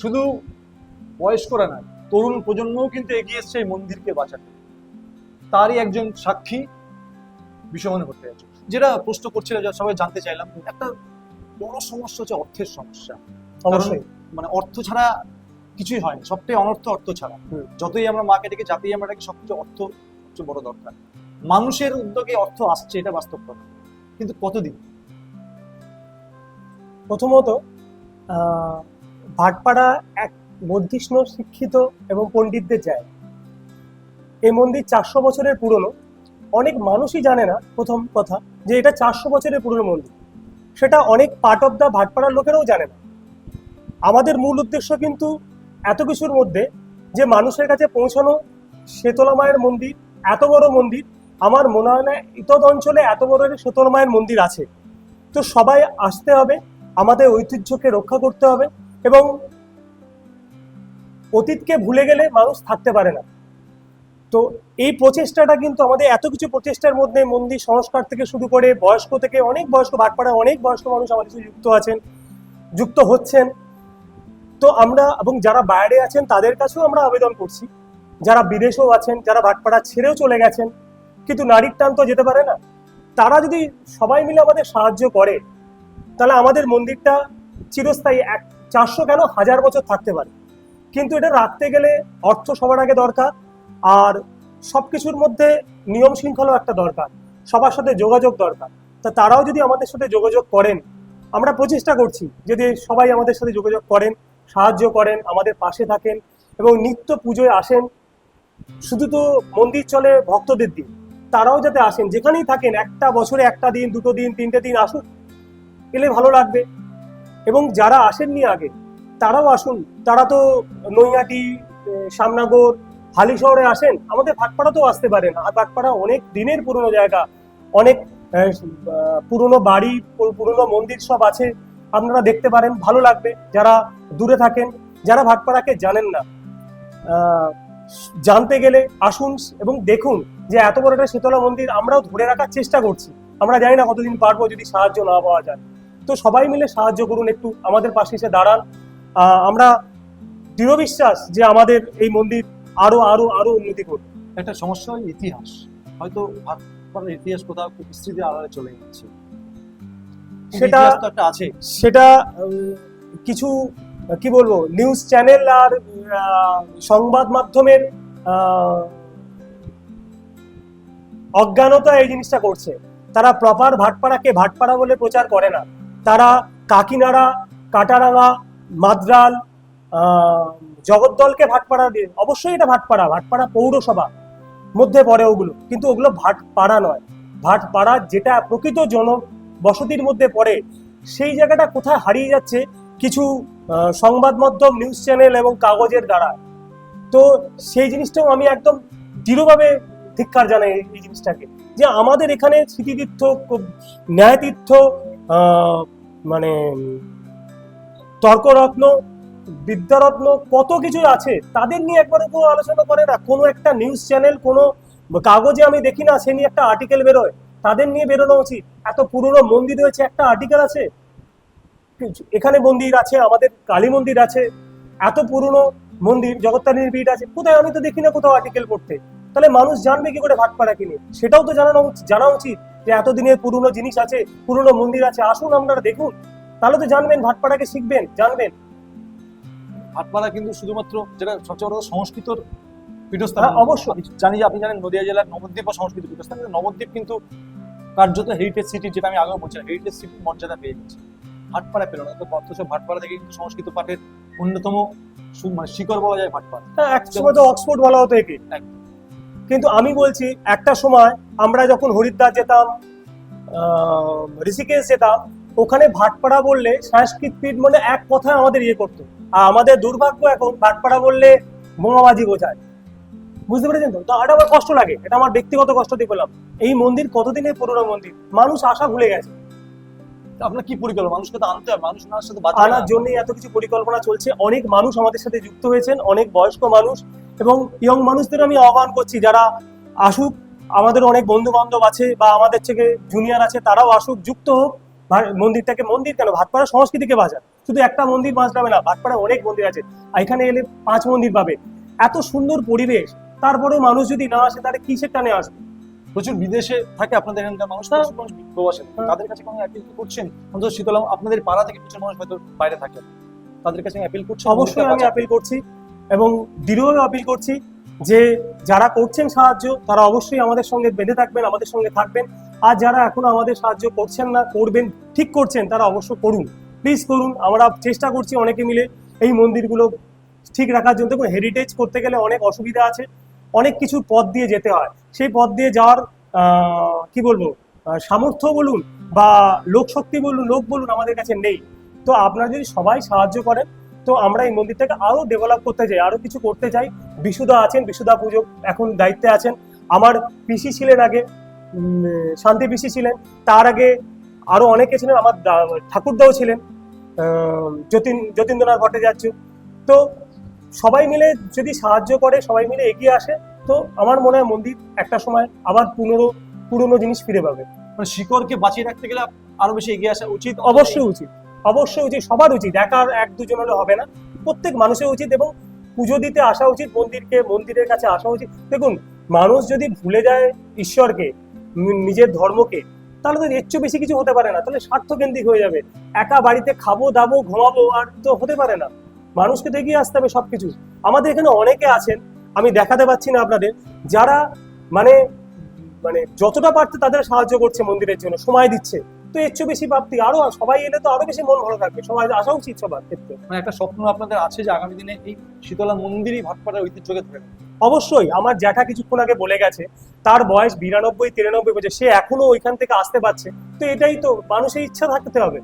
শুধু বয়স্করা নয়, তরুণ প্রজন্মও কিন্তু এগিয়ে এসছে এই মন্দিরকে বাঁচাতে। তারই একজন সাক্ষী বিশ্বমনে করতে যাচ্ছে। যেটা প্রশ্ন করছিল, যা সবাই জানতে চাইলাম, একটা বড় সমস্যা হচ্ছে অর্থের সমস্যা। অবশ্যই। মানে অর্থ ছাড়া কিছুই হয় না, সবটাই অনর্থ, অর্থ ছাড়া। যতই আমরা মাকে ডেকে, যাতেই আমরা ডেকে, সবকিছু অর্থ সবচেয়ে বড় দরকার। মানুষের উদ্যোগে অর্থ আসছে, এটা বাস্তব কথা, কিন্তু কতদিন? প্রথমত ভাটপাড়া এক বর্ধিষ্ণু শিক্ষিত এবং পণ্ডিতদের জায়গা। এই মন্দির 400 বছরের পুরনো। অনেক মানুষই জানে না, প্রথম কথা, যে এটা 400 বছরের পুরনো মন্দির। সেটা অনেক পার্ট অফ দ্য ভাটপাড়ার লোকেরাও জানে না। আমাদের মূল উদ্দেশ্য কিন্তু এত কিছুর মধ্যে যে মানুষের কাছে পৌঁছানো। শেতলা মায়ের মন্দির, এত বড় মন্দির, আমার মনে হয় না ইতদ অঞ্চলে এত বড় শেতলা মায়ের মন্দির আছে। তো সবাই আসতে হবে, আমাদের ঐতিহ্যকে রক্ষা করতে হবে, এবং অতীতকে ভুলে গেলে মানুষ থাকতে পারে না। তো এই প্রচেষ্টাটা কিন্তু আমাদের, এত কিছু প্রচেষ্টার মধ্যে মন্দির সংস্কার থেকে শুরু করে বয়স্ক থেকে অনেক বয়স্ক, ভাটপাড়ায় অনেক বয়স্ক মানুষ আমাদের সাথে যুক্ত আছেন, যুক্ত হচ্ছেন। তো আমরা, এবং যারা বাইরে আছেন তাদের কাছেও আমরা আবেদন করছি, যারা বিদেশেও আছেন, যারা ভাটপাড়া ছেড়েও চলে গেছেন কিন্তু নারীর টান তো যেতে পারে না, তারা যদি সবাই মিলে আমাদের সাহায্য করে, তাহলে আমাদের মন্দিরটা চিরস্থায়ী 400 কেন 1000 বছর থাকতে পারে। কিন্তু এটা রাখতে গেলে অর্থ সবার আগে দরকার, আর সবকিছুর মধ্যে নিয়ম শৃঙ্খলাও একটা দরকার, সবার সাথে যোগাযোগ দরকার। তা তারাও যদি আমাদের সাথে যোগাযোগ করেন, আমরা প্রচেষ্টা করছি যদি সবাই আমাদের সাথে যোগাযোগ করেন, সাহায্য করেন, আমাদের পাশে থাকেন এবং নিত্য পুজোয় আসেন। শুধু তো মন্দির চলে ভক্তদের দিন, তারাও যাতে আসেন, যেখানেই থাকেন, একটা বছরে একটা দিন, দুটো দিন, তিনটে দিন আসুন, এলে ভালো লাগবে। এবং যারা আসেননি আগে, তারাও আসুন। তারা তো নৈহাটি, শ্যামনগর, হালিশহরে আসেন, আমাদের ভাটপাড়াতেও আসতে পারেন। আর ভাটপাড়া অনেক দিনের পুরনো জায়গা, অনেক পুরনো বাড়ি, পুরনো মন্দির সব আছে, আপনারা দেখতে পারেন, ভালো লাগবে। যারা দূরে থাকেন, যারা ভাটপাড়াকে জানেন না, জানতে গেলে আসুন এবং দেখুন যে এত বড় একটা শীতলা মন্দির আমরাও ধরে রাখার চেষ্টা করছি। আমরা জানি না কতদিন পারবো যদি সাহায্য না পাওয়া যায়। তো সবাই মিলে সাহায্য করুন, একটু আমাদের পাশে এসে দাঁড়ান। আমরা দৃঢ় বিশ্বাস যে আমাদের এই মন্দির আরো আরো আরো উন্নতি করবে। একটা সমস্যা হয় ইতিহাস, হয়তো ভাটপাড়ার ইতিহাস কোথাও খুব স্মৃতির আড়ালে চলে যাচ্ছে। সেটা ইতিহাস তো একটা আছে। সেটা কিছু কি বলবো, নিউজ চ্যানেল আর সংবাদ মাধ্যমের অজ্ঞানতা এই জিনিসটা করছে। তারা প্রপার ভাটপাড়াকে ভাটপাড়া বলে প্রচার করে না। তারা কাকিনাড়া, কাটারাঙা, মাদ্রাল, জগদ্দলকে ভাটপাড়া দিয়ে, অবশ্যই এটা ভাটপাড়া, ভাটপাড়া পৌরসভা মধ্যে পড়ে ওগুলো, কিন্তু ওগুলো ভাটপাড়া নয়। ভাটপাড়া যেটা প্রকৃত জনবসতির মধ্যে পড়ে, সেই জায়গাটা কোথায় হারিয়ে যাচ্ছে কিছু সংবাদ মাধ্যম, নিউজ চ্যানেল এবং কাগজের দ্বারা। তো সেই জিনিসটাও আমি একদম দৃঢ়ভাবে ধিক্কার জানাই এই জিনিসটাকে, যে আমাদের এখানে স্মৃতিতীর্থ, ন্যায়তীর্থ, মানে তর্করত্ন, বিদ্যারত্ন, কত কিছু আছে, তাদের নিয়ে একবারে কোনো আলোচনা করে না। কোনো একটা নিউজ চ্যানেল, কোনো কাগজে আমি দেখি না সে নিয়ে একটা আর্টিকেল বেরোয়, তাদের নিয়ে বেরোনো উচিত। এত পুরনো মন্দির হয়েছে, একটা আর্টিকেল আছে? এখানে মন্দির আছে, আমাদের কালী মন্দির আছে, এত পুরনো মন্দির, জগত্তারিণীর পীঠ আছে, কোথায়? আমি তো দেখি না কোথাও আর্টিকেল করতে। তাহলে মানুষ জানবে কি করে ভাটপাড়া কিনে? সেটাও তো জানা উচিত যে এতদিনের পুরনো জিনিস আছে, পুরনো মন্দির আছে, আসুন আপনারা দেখুন, তাহলে তো জানবেন, ভাটপাড়াকে শিখবেন, জানবেন। ভাটপাড়া কিন্তু শুধুমাত্র যেটা সবচেয়ে বড় সংস্কৃতর পীঠস্থান। অবশ্যই আমি জানি যে আপনি জানেন নদিয়া জেলার নবদ্বীপ ও সংস্কৃত পীঠস্থান, কিন্তু নবদ্বীপ কিন্তু কার্যত হেরিটেজ সিটি, যেটা আমি আগেও বলছিলাম, হেরিটেজ সিটির মর্যাদা পেয়ে গেছে। ভাটপাড়া পেল না, তো অথচ ভাটপাড়া থেকে কিন্তু সংস্কৃত পাঠের অন্যতম মানে শিকড় বলা যায় ভাটপাড়া। এক সময় তো অক্সফোর্ড বলা হতো একে। কিন্তু আমি বলছি, একটা সময় আমরা যখন হরিদ্বার যেতাম, ঋষিকেশ যেতাম, ওখানে ভাটপাড়া বললে সংস্কৃত পীঠ মানে এক কথায় আমাদের ইয়ে করতো। আর আমাদের দুর্ভাগ্য, এখন ভাটপাড়া বললে বোমাবাজি বোঝায়। বুঝতে পেরেছেন তো? তো এটা আমার কষ্ট লাগে, এটা আমার ব্যক্তিগত কষ্ট দিয়ে বললাম। এই মন্দির কতদিনের পুরনো মন্দির, মানুষ আসা ভুলে গেছে। আপনার কি পরিকল্পনা? মানুষকে তো আনতে হবে, মানুষ না সাথে আনার জন্যই এত কিছু পরিকল্পনা চলছে। অনেক মানুষ আমাদের সাথে যুক্ত হয়েছেন, অনেক বয়স্ক মানুষ এবং ইয়ং মানুষদের আমি আহ্বান করছি, যারা আসুক। আমাদের অনেক বন্ধু বান্ধব আছে বা আমাদের থেকে জুনিয়র আছে, তারাও আসুক, যুক্ত হোক। মন্দিরটাকে, মন্দির কেন, ভাটপাড়া সংস্কৃতিকে বাঁচান। শুধু একটা মন্দির বাঁচবে না, ভাটপাড়ায় অনেক মন্দির আছে, এখানে এলে 5 মন্দির পাবে। এত সুন্দর পরিবেশ, তারপরেও মানুষ যদি না আসে তাহলে কিসের টানে আসবে? প্রচুর বিদেশে থাকে আপনাদের এখানকার মানুষ, হ্যাঁ। প্রচুর মানুষ প্রবাসে থাকে। হ্যাঁ। তাদের কাছে কোনো অ্যাপিল করছেন? অন্তত শীতলা আপনাদের পাড়া থেকে প্রচুর মানুষ হয়তো বাইরে থাকে, তাদের কাছে অ্যাপিল করছেন? অবশ্যই আমি অ্যাপিল করছি এবং দৃঢ়ভাবে অ্যাপিল করছি যে যারা করছেন সাহায্য তারা অবশ্যই আমাদের সঙ্গে বেঁধে থাকবেন, আমাদের সঙ্গে থাকবেন। আর যারা এখনো আমাদের সাহায্য করছেন না, করবেন, ঠিক করছেন, তারা অবশ্যই করুন, প্লিজ করুন। আমরা চেষ্টা করছি অনেকে মিলে এই মন্দিরগুলো ঠিক রাখার জন্য। দেখুন, হেরিটেজ করতে গেলে অনেক অসুবিধা আছে, অনেক কিছু পথ দিয়ে যেতে হয়। সেই পথ দিয়ে যাওয়ার কি বলবো, সামর্থ্য বলুন বা লোকশক্তি বলুন, লোক বলুন, আমাদের কাছে নেই। তো আপনারা যদি সবাই সাহায্য করেন, তো আমরা এই মন্দিরটাকে আরো ডেভেলপ করতে চাই, আরো কিছু করতে চাই। বিশুদা আছেন, বিশুদা পুজো এখন দায়িত্বে আছেন। আমার পিসি ছিলেন আগে, শান্তি পিসি ছিলেন, তার আগে আরো অনেকে ছিলেন, আমার ঠাকুরদাও ছিলেন, যতীন্দ্রনাথ ভট্টাচার্য। তো সবাই মিলে যদি সাহায্য করে, সবাই মিলে এগিয়ে আসে, তো আমার মনে হয় মন্দির একটা সময় আবার পুরনো জিনিস ফিরে পাবে। মানে শিকড়কে বাঁচিয়ে রাখতে গেলে আরো বেশি এগিয়ে আসা উচিত। অবশ্যই উচিত, অবশ্যই উচিত, সবার উচিত, একার 1-2 হলে হবে না, প্রত্যেক মানুষের উচিত। এবং পুজো দিতে আসা উচিত, মন্দিরের কাছে আসা উচিত। দেখুন, মানুষ যদি ভুলে যায় ঈশ্বরকে, নিজের ধর্মকে, তাহলে তো এর চেয়ে বেশি কিছু হতে পারে না। তাহলে স্বার্থকেন্দ্রিক হয়ে যাবে, একা বাড়িতে খাবো দাবো ঘুমাবো, আর তো হতে পারে না। মানুষকে তো এগিয়ে আসতে হবে সবকিছু। আমাদের এখানে অনেকে আছেন, আমি দেখাতে পাচ্ছি না আপনাদের, যারা মানে মানে যতটা পারছে তাদের সাহায্য করছে মন্দিরের জন্য, সময় দিচ্ছে। তো এর চেয়ে বেশি প্রাপ্তি আরো, সবাই এলে তো আরো বেশি মন ভালো থাকবে, সবাই আসা উচিত সবার ক্ষেত্রে। মানে একটা স্বপ্ন আপনাদের আছে যে আগামী দিনে এই শীতলা মন্দিরই ভাটপাড়ার ঐতিহ্যকে ধরে রাখবে। অবশ্যই, আমার জ্যাঠা কিছুক্ষণ আগে বলে গেছে, তার বয়স 92-93 বছর, সে এখনো ওইখান থেকে আসতে পারছে। তো এটাই তো, মানুষের ইচ্ছা থাকতে হবে।